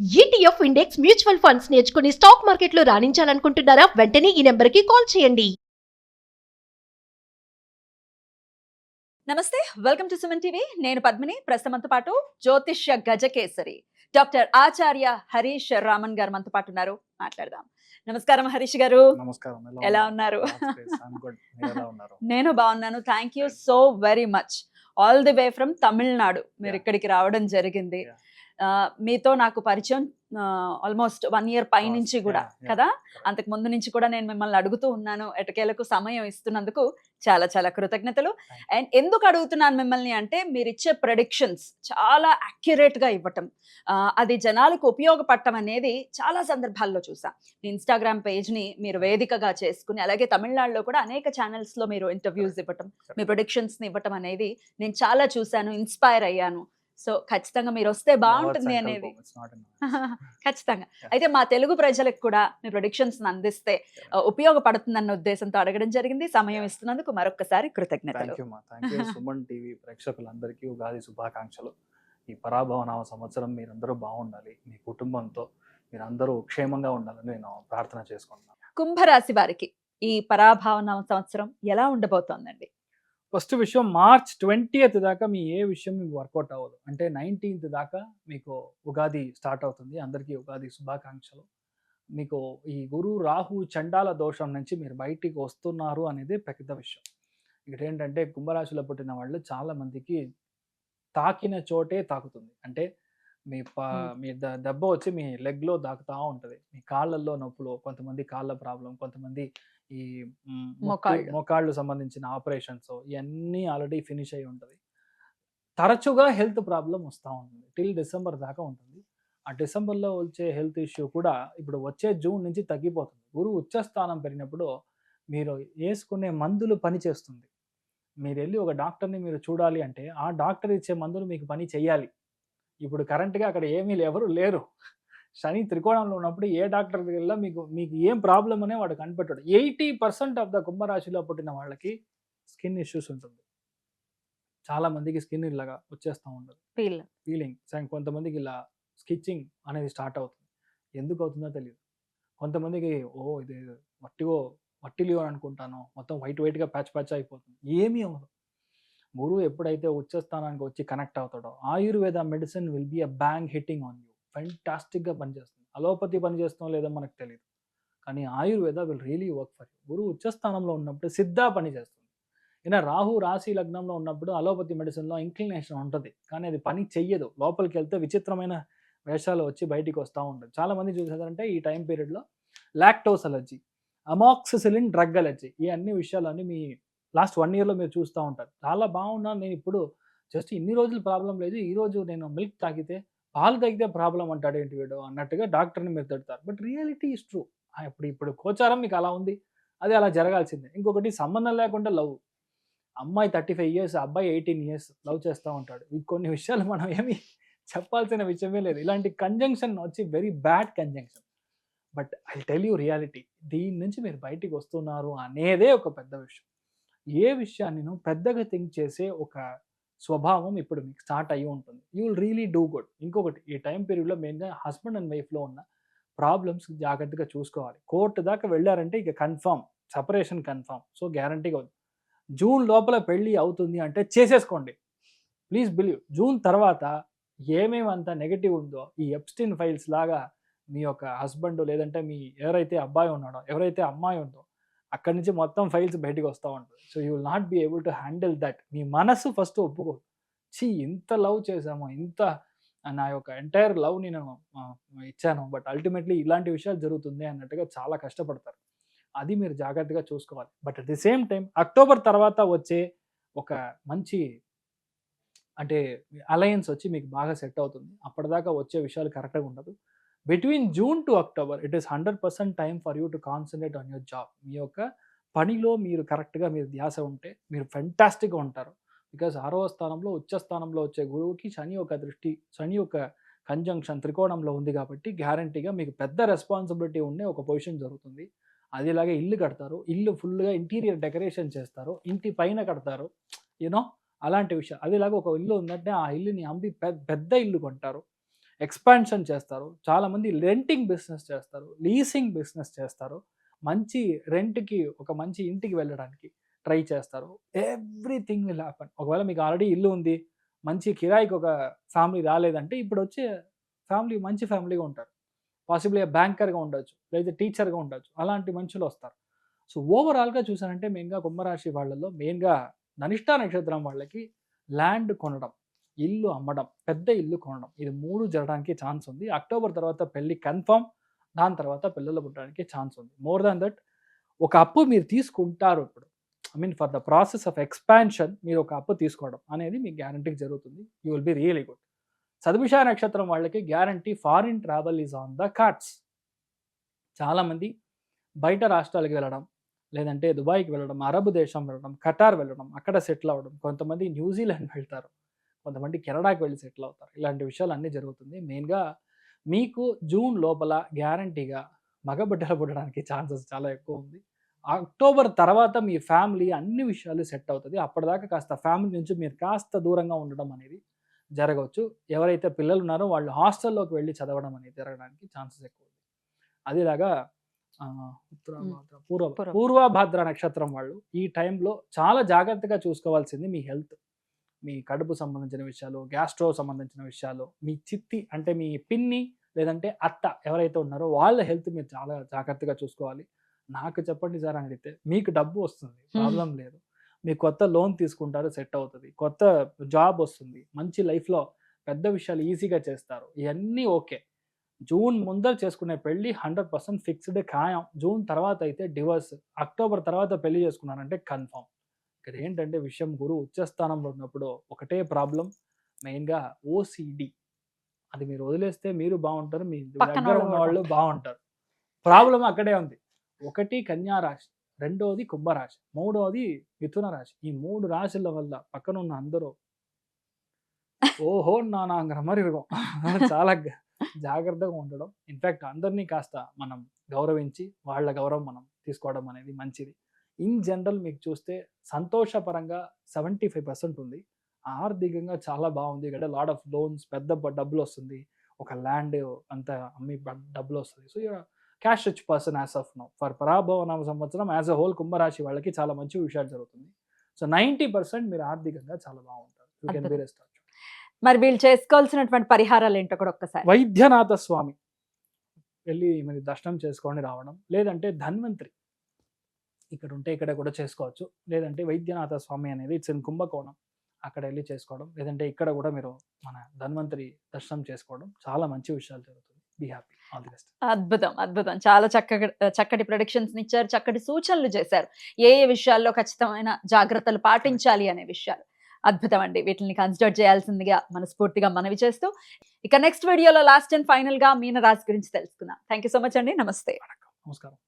ETF index mutual funds నేర్చుకుని stock మార్కెట్లో రాణించాలనుకుంటున్నారా? వెంటనే ఈ నెంబర్కి కాల్ చేయండి. నమస్తే, వెల్కమ్ టు సుమన్ టీవీ. నేను పద్మిని. ప్రస్తుతంతో పాటు జ్యోతిష్య గజకేసరి డాక్టర్ ఆచార్య హరీష్ రామన్ గారు మనతో పాటు ఉన్నారు. మాట్లాడదాం. నమస్కారం హరీష్ గారు. నమస్కారం. ఎలా ఉన్నారు? నేను బాగున్నాను. Thank you so very much. All the way from Tamil Nadu మీరు ఇక్కడికి రావడం జరిగింది. మీతో నాకు పరిచయం ఆల్మోస్ట్ 1 year పై నుంచి కూడా కదా. అంతకు ముందు నుంచి కూడా నేను మిమ్మల్ని అడుగుతూ ఉన్నాను. ఎటకేలకు సమయం ఇస్తున్నందుకు చాలా చాలా కృతజ్ఞతలు. అండ్ ఎందుకు అడుగుతున్నాను మిమ్మల్ని అంటే, మీరు ఇచ్చే ప్రెడిక్షన్స్ చాలా అక్యురేట్ గా ఇవ్వటం, అది జనాలకు ఉపయోగపడటం అనేది చాలా సందర్భాల్లో చూసా. ఇన్స్టాగ్రామ్ పేజ్ ని మీరు వేదికగా చేసుకుని, అలాగే తమిళనాడులో కూడా అనేక ఛానల్స్ లో మీరు ఇంటర్వ్యూస్ ఇవ్వటం, మీ ప్రొడిక్షన్స్ ని ఇవ్వటం అనేది నేను చాలా చూశాను, ఇన్స్పైర్ అయ్యాను. సో ఖచ్చితంగా మీరు వస్తే బాగుంటుంది అనేది ఖచ్చితంగా. అయితే మా తెలుగు ప్రజలకు కూడా మీ ప్రొడిక్షన్స్ అందిస్తే ఉపయోగపడుతుందన్న ఉద్దేశంతో అడగడం జరిగింది. సమయం ఇస్తున్నందుకు మరొకసారి కృతజ్ఞతలు. సుమన్ టీవీ ప్రేక్షకులందరికీ ఉగాది శుభాకాంక్షలు. ఈ పరాభవనామ సంవత్సరం మీరందరూ బాగుండాలి, మీ కుటుంబంతో మీరందరూ క్షేమంగా ఉండాలని నేను ప్రార్థన చేసుకుంటున్నాను. కుంభరాశి వారికి ఈ పరాభవనామ సంవత్సరం ఎలా ఉండబోతోందండి? ఫస్ట్ విషయం, March 20th దాకా మీ ఏ విషయం మీకు వర్కౌట్ అవ్వదు. అంటే 19th దాకా మీకు ఉగాది స్టార్ట్ అవుతుంది. అందరికీ ఉగాది శుభాకాంక్షలు. మీకు ఈ గురు రాహు చండాల దోషం నుంచి మీరు బయటికి వస్తున్నారు అనేది పెద్ద విషయం. ఇక్కడ ఏంటంటే, కుంభరాశిలో పుట్టిన వాళ్ళు చాలా మందికి తాకిన చోటే తాకుతుంది. అంటే మీ దెబ్బ వచ్చి మీ లెగ్లో దాకుతూ ఉంటుంది, మీ కాళ్ళల్లో నొప్పులు, కొంతమంది కాళ్ళ ప్రాబ్లం, కొంతమంది ఈ మోకాళ్ళు సంబంధించిన ఆపరేషన్స్, ఇవన్నీ ఆల్రెడీ ఫినిష్ అయి ఉంటుంది. తరచుగా హెల్త్ ప్రాబ్లం వస్తూ ఉంటుంది, టిల్ డిసెంబర్ దాకా ఉంటుంది. ఆ డిసెంబర్లో వచ్చే హెల్త్ ఇష్యూ కూడా ఇప్పుడు వచ్చే జూన్ నుంచి తగ్గిపోతుంది. గురువు ఉచ్చస్థానం పెరిగినప్పుడు మీరు వేసుకునే మందులు పనిచేస్తుంది. మీరు వెళ్ళి ఒక డాక్టర్ని మీరు చూడాలి అంటే, ఆ డాక్టర్ ఇచ్చే మందులు మీకు పని చెయ్యాలి. ఇప్పుడు కరెంట్గా అక్కడ ఏమీ ఎవరు లేరు. శని త్రికోణంలో ఉన్నప్పుడు ఏ డాక్టర్ దగ్గర మీకు ఏం ప్రాబ్లం అనే వాడు కనిపెట్టాడు. 80% ఆఫ్ ద కుంభరాశిలో పుట్టిన వాళ్ళకి స్కిన్ ఇష్యూస్ ఉంటుంది. చాలా మందికి స్కిన్ ఇలాగా వచ్చేస్తూ ఉంటుంది, ఫీలింగ్. కొంతమందికి ఇలా స్కిచ్చింగ్ అనేది స్టార్ట్ అవుతుంది. ఎందుకు అవుతుందో తెలియదు. కొంతమందికి ఇది వట్టిలియో అనుకుంటాను, మొత్తం వైట్గా ప్యాచ్ అయిపోతుంది. ఏమీ అవ్వదు. గురువు ఎప్పుడైతే ఉచ్చస్థానానికి వచ్చి కనెక్ట్ అవుతాడో, Ayurveda medicine will be a bang hitting on you. ఫెంటాస్టిక్గా పనిచేస్తుంది. అలోపతి పనిచేస్తాం లేదో మనకు తెలియదు, కానీ Ayurveda will really work for you. గురువు ఉచ్చస్థానంలో ఉన్నప్పుడు సిద్ధ పనిచేస్తుంది. ఈయన రాహు రాశి లగ్నంలో ఉన్నప్పుడు అలోపతి మెడిసిన్లో ఇంక్లినేషన్ ఉంటుంది, కానీ అది పని చెయ్యదు. లోపలికి వెళ్తే విచిత్రమైన వేషాలు వచ్చి బయటికి వస్తూ ఉంటుంది. చాలామంది చూసారంటే ఈ టైం పీరియడ్లో lactose allergy, amoxicillin drug allergy, ఈ అన్ని విషయాలన్నీ మీ లాస్ట్ 1 yearలో మీరు చూస్తూ ఉంటారు. చాలా బాగున్నాను నేను, ఇప్పుడు జస్ట్ ఇన్ని రోజులు ప్రాబ్లం లేదు, ఈరోజు నేను మిల్క్ తాగితే పాలు తాగితే ప్రాబ్లం అంటాడు ఏంటి వీడు అన్నట్టుగా డాక్టర్ని మీరు తిడతారు. But reality is true. ఇప్పుడు గోచారం మీకు అలా ఉంది, అది అలా జరగాల్సిందే. ఇంకొకటి, సంబంధం లేకుండా లవ్. అమ్మాయి 35 years, అబ్బాయి 18 years లవ్ చేస్తూ ఉంటాడు. ఈ కొన్ని విషయాలు మనం ఏమి చెప్పాల్సిన విషయమే లేదు. ఇలాంటి కంజంక్షన్ వచ్చి very bad conjunction. But I tell you reality, దీని నుంచి మీరు బయటికి వస్తున్నారు అనేదే ఒక పెద్ద విషయం. ఏ విషయాన్ని పెద్దగా థింక్ చేసే ఒక స్వభావం ఇప్పుడు మీకు స్టార్ట్ అయ్యి ఉంటుంది. You will really do good. ఇంకొకటి, ఈ టైం పీరియడ్లో మెయిన్గా హస్బెండ్ అండ్ వైఫ్లో ఉన్న ప్రాబ్లమ్స్ జాగ్రత్తగా చూసుకోవాలి. కోర్టు దాకా వెళ్ళారంటే ఇక కన్ఫామ్, సపరేషన్ కన్ఫామ్. సో గ్యారంటీగా ఉంది. జూన్ లోపల పెళ్ళి అవుతుంది అంటే చేసేసుకోండి. Please believe. జూన్ తర్వాత ఏమేమంత నెగటివ్ ఉందో, ఈ ఎప్స్టీన్ ఫైల్స్ లాగా మీ యొక్క హస్బెండ్, లేదంటే మీ ఎవరైతే అబ్బాయి ఉన్నాడో, ఎవరైతే అమ్మాయి ఉందో, అక్కడి నుంచి మొత్తం ఫైల్స్ బయటకు వస్తూ ఉంటుంది. So you will not be able to handle that. మీ మనసు ఫస్ట్ ఒప్పుకోదు. ఇంత లవ్ చేశాము, ఇంత నా యొక్క ఎంటైర్ లవ్ నేను ఇచ్చాను, బట్ అల్టిమేట్లీ ఇలాంటి విషయాలు జరుగుతుంది అన్నట్టుగా చాలా కష్టపడతారు. అది మీరు జాగ్రత్తగా చూసుకోవాలి. But at the same time October తర్వాత వచ్చే ఒక మంచి అంటే అలయన్స్ వచ్చి మీకు బాగా సెట్ అవుతుంది. అప్పటిదాకా వచ్చే విషయాలు కరెక్ట్గా ఉండదు. Between June to October it is 100% time for you to concentrate on your job. మీ యొక్క పనిలో మీరు కరెక్ట్గా మీరు ధ్యాస ఉంటే మీరు ఫెంటాస్టిక్గా ఉంటారు. బికాజ్ 6వ స్థానంలో ఉచ్చస్థానంలో వచ్చే గురువుకి శని యొక్క దృష్టి, శని యొక్క కంజంక్షన్ త్రికోణంలో ఉంది కాబట్టి గ్యారంటీగా మీకు పెద్ద రెస్పాన్సిబిలిటీ ఉండే ఒక పొజిషన్ జరుగుతుంది. అదేలాగే ఇల్లు కడతారు, ఇల్లు ఫుల్గా ఇంటీరియర్ డెకరేషన్ చేస్తారు, ఇంటి పైన కడతారు, యూనో అలాంటి విషయం. అదేలాగా ఒక ఇల్లు ఉందంటే ఆ ఇల్లుని అమ్మి పెద్ద ఇల్లు కొంటారు. ఎక్స్పాన్షన్ చేస్తారు, చాలామంది రెంటింగ్ బిజినెస్ చేస్తారు, లీసింగ్ బిజినెస్ చేస్తారు, మంచి రెంట్కి ఒక మంచి ఇంటికి వెళ్ళడానికి ట్రై చేస్తారు. Everything will happen. ఒకవేళ మీకు ఆల్రెడీ ఇల్లు ఉంది, మంచి కిరాయికి ఒక ఫ్యామిలీ రాలేదంటే ఇప్పుడు వచ్చే ఫ్యామిలీ మంచి ఫ్యామిలీగా ఉంటారు. పాసిబుల్గా బ్యాంకర్గా ఉండొచ్చు, లేదా టీచర్గా ఉండొచ్చు, అలాంటి మనుషులు వస్తారు. సో ఓవరాల్గా చూసానంటే మెయిన్గా కుంభరాశి వాళ్ళలో మెయిన్గా ధనిష్ట నక్షత్రం వాళ్ళకి ల్యాండ్ కొనడం, ఇల్లు అమ్మడం, పెద్ద ఇల్లు కొనడం, ఇది 3 జరగడానికి ఛాన్స్ ఉంది. అక్టోబర్ తర్వాత పెళ్లి కన్ఫర్మ్, దాని తర్వాత పిల్లలు పుట్టడానికి ఛాన్స్ ఉంది. మోర్ దాన్ దట్ ఒక అప్పు మీరు తీసుకుంటారు ఇప్పుడు, I mean for the process of expansion మీరు ఒక అప్పు తీసుకోవడం అనేది మీకు గ్యారంటీకి జరుగుతుంది. You will be really good. సద్భిష నక్షత్రం వాళ్ళకి guarantee foreign travel is on the cards. చాలామంది బయట రాష్ట్రాలకు వెళ్ళడం, లేదంటే దుబాయ్కి వెళ్ళడం, అరబ్ దేశం వెళ్ళడం, ఖటార్ వెళ్ళడం, అక్కడ సెటిల్ అవ్వడం, కొంతమంది న్యూజిలాండ్ వెళ్తారు, కొంతమంది కెనడాకి వెళ్ళి సెటిల్ అవుతారు. ఇలాంటి విషయాలు అన్నీ జరుగుతుంది. మెయిన్గా మీకు జూన్ లోపల గ్యారంటీగా మగబిడ్డలు పుట్టడానికి ఛాన్సెస్ చాలా ఎక్కువ ఉంది. అక్టోబర్ తర్వాత మీ ఫ్యామిలీ అన్ని విషయాలు సెట్ అవుతుంది. అప్పటిదాకా కాస్త ఫ్యామిలీ నుంచి మీరు కాస్త దూరంగా ఉండడం అనేది జరగవచ్చు. ఎవరైతే పిల్లలు ఉన్నారో వాళ్ళు హాస్టల్లోకి వెళ్ళి చదవడం అనేది జరగడానికి ఛాన్సెస్ ఎక్కువ ఉంది. అదేలాగా పూర్వభాద్ర నక్షత్రం వాళ్ళు ఈ టైంలో చాలా జాగ్రత్తగా చూసుకోవాల్సింది మీ హెల్త్, మీ కడుపు సంబంధించిన విషయాలు, గ్యాస్ట్రో సంబంధించిన విషయాలు, మీ చిత్తి అంటే మీ పిన్ని లేదంటే అత్త ఎవరైతే ఉన్నారో వాళ్ళ హెల్త్ మీరు చాలా జాగ్రత్తగా చూసుకోవాలి. నాకు చెప్పండి సార్ అని అడిగితే మీకు డబ్బు వస్తుంది, ప్రాబ్లం లేదు, మీ కొత్త లోన్ తీసుకుంటారు, సెట్ అవుతుంది, కొత్త జాబ్ వస్తుంది, మంచి లైఫ్లో పెద్ద విషయాలు ఈజీగా చేస్తారు, ఇవన్నీ ఓకే. జూన్ ముందర చేసుకునే పెళ్ళి 100% ఫిక్స్డ్ ఖాయం. జూన్ తర్వాత అయితే డివోర్స్, అక్టోబర్ తర్వాత పెళ్లి చేసుకున్నారంటే కన్ఫర్మ్. ఇక్కడ ఏంటంటే విషయం గురువు ఉచ్చస్థానంలో ఉన్నప్పుడు ఒకటే ప్రాబ్లం, మెయిన్గా ఓసిడి. అది మీరు వదిలేస్తే మీరు బాగుంటారు, మీ దగ్గర ఉన్న వాళ్ళు బాగుంటారు. ప్రాబ్లం అక్కడే ఉంది. 1 కన్యా రాశి, 2వది కుంభరాశి, 3వది మిథున రాశి. ఈ 3 రాశుల వల్ల పక్కన ఉన్న అందరూ ఓహో నానాంగరమరిగం చాలా జాగ్రత్తగా ఉండడం. ఇన్ఫ్యాక్ట్ అందరినీ కాస్త మనం గౌరవించి వాళ్ళ గౌరవం మనం తీసుకోవడం అనేది మంచిది. ఇన్ జనరల్ మీకు చూస్తే సంతోషపరంగా 75% ఉంది. ఆర్థికంగా చాలా బాగుంది. ఇక్కడ లాట్ ఆఫ్ లోన్స్, పెద్ద డబ్బులు వస్తుంది, ఒక ల్యాండ్ అంతా అమ్మి డబ్బులు వస్తుంది. So cash rich person as of now for Parabhava సంవత్సరం యాజ్ అ హోల్ కుంభరాశి వాళ్ళకి చాలా మంచి విషయాలు జరుగుతుంది. సో 90% మీరు ఆర్థికంగా చాలా బాగుంటారు. You can be rest. మరి వీళ్ళు చేసుకోవాల్సినటువంటి పరిహారాలు ఏంటో కూడా ఒక్కసారి. వైద్యనాథ స్వామి వెళ్ళి మరి దర్శనం చేసుకొని రావడం, లేదంటే ధన్వంతరి ఇక్కడ ఉంటే ఇక్కడ కూడా చేసుకోవచ్చు, లేదంటే వైద్యనాథ స్వామి అనేది ఇట్స్ ఇన్ కుంభకోణం, అక్కడ వెళ్ళి చేసుకోవడం, లేదంటే ఇక్కడ కూడా మీరు మన ధన్వంతరి దర్శనం చేసుకోవడం, చాలా మంచి విషయాలు జరుగుతుంది. Be happy, all the best. అద్భుతం అద్భుతం. చాలా చక్కటి ప్రొడిక్షన్స్ ఇచ్చారు, చక్కటి సూచనలు చేశారు. ఏ విషయాల్లో ఖచ్చితమైన జాగ్రత్తలు పాటించాలి అనే విషయాలు అద్భుతం అండి. వీటిని కన్సిడర్ చేయాల్సిందిగా మనస్ఫూర్తిగా మనవి చేస్తూ, ఇక నెక్స్ట్ వీడియోలో లాస్ట్ అండ్ ఫైనల్ గా మీనరాశి గురించి తెలుసుకుందాం. థ్యాంక్ యూ సో మచ్ అండి. నమస్తే. నమస్కారం.